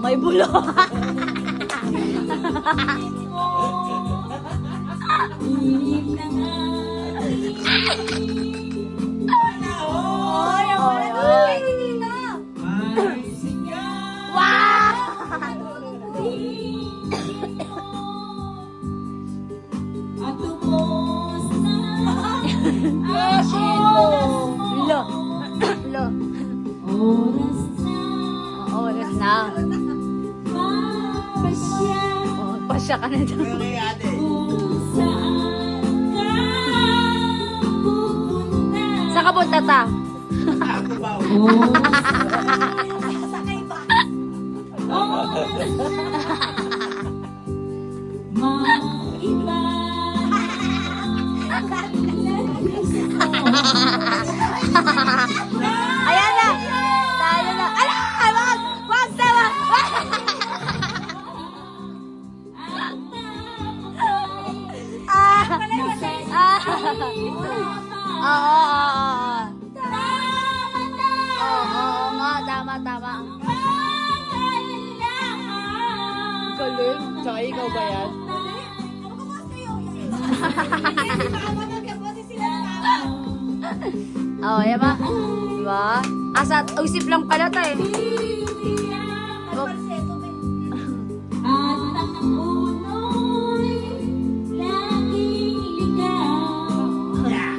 May bulo. Oy, oy. Wow! Lo. Lo. Oras na. Oh, pasya ka na dyan. Saan ka punta ta? Sakay ba? Ayan na! Tayo na! Ala! Wag! Wag! Wag! Wag! Ah! Ah! Oo nga, tama, tama. Galing. Tsaka ikaw ba yan? Oo, yan ba? Diba? Asa, usip lang pala tayo. Oh.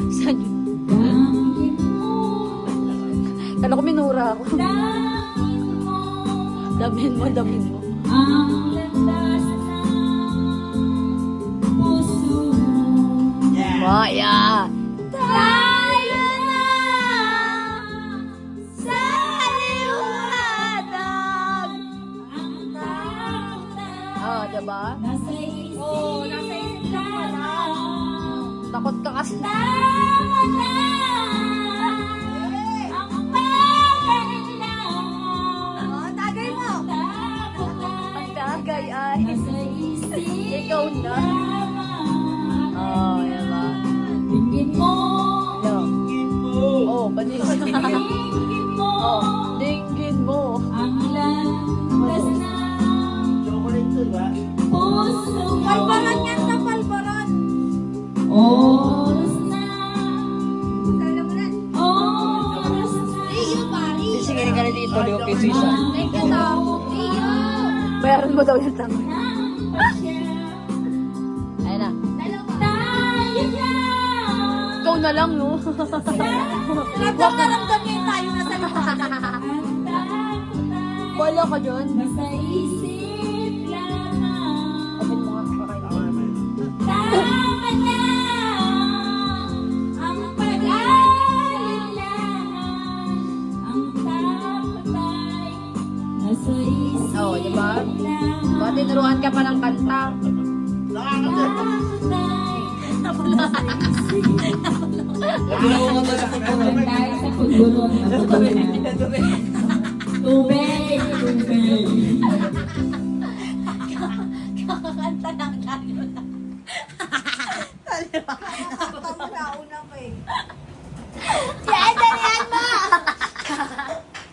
Saan yun? Kala ko minura ako. Damin mo, damin mo. Maya! Tayo na sa liwanag! Oh, diba? Oo, nasa isip lang pala. Takot ka kasi. Oo, tagay mo. Ang tagay ay ikaw na. Oh, diba? Hello. Oh, panis. Oh, dinggin mo. Chocolate to ba? Palbaran yan sa palbaran. Kala mo na. Iyo, pari. Sige, ka na dito. Thank you, Tom. Iyo. Bayaran mo daw yung tama. Ayun na. Ikaw na lang, no? Ramdam niya tayo na sa liwanag. Wala ka dyan. Open mo nga. Oo, di ba? Diba, tinuruan ka pa ng kanta. Kakakanta ng tayo na. Kakakanta mo na una pa eh. Yan, dalihan mo!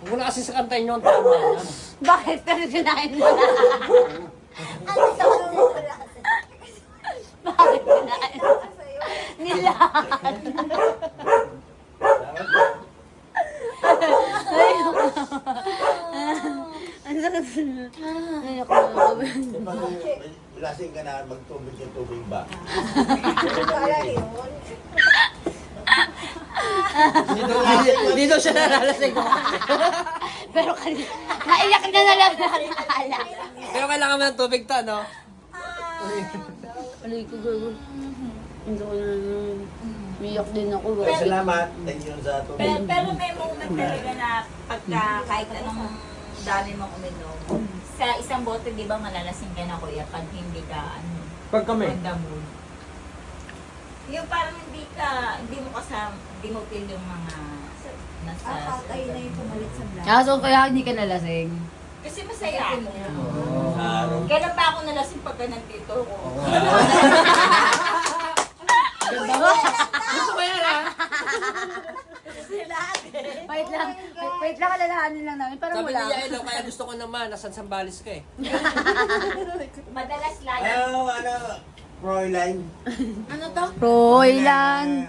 Huwag mo na kasi sa kantayin nyo ang tama yan. Bakit? Pero sinahin mo na. Ang tawag mo pala. Bakit sinahin mo? Nilahan. Ang sakit. Ayoko na. Lasing ka na, magtubig yung tubig ba? Kala yun. Dito siya nalalasing. Pero kanina, naiyak na lang nakakala. Pero kailangan mo ng tubig to, no? Alay ko gagawin. Hindi ko na umiyak din ako. Okay, salamat. Thank you sa tubig. Pero may moment talaga na pagka kahit anong dami mong uminom, sa isang bote, di ba malalasing ka na kuya pag hindi ka, Pag kami. on the mood. Yung parang hindi mo feel yung mga nasa... Kayo na yung pumalit sa vlog. Ah, so kaya hindi ka nalasing? Kasi masaya ako. Araw. Kailan pa ako nalasing pagka nandito ko? Gusto ko yan, ha? May Wait lang. Wait lang, alalahanin lang namin. Parang Sabi wala. niya, Elo, kaya gusto ko naman, nasan Sambales ka eh. Madalas lagi. Ano, Fräulein. Ano to? Roylan.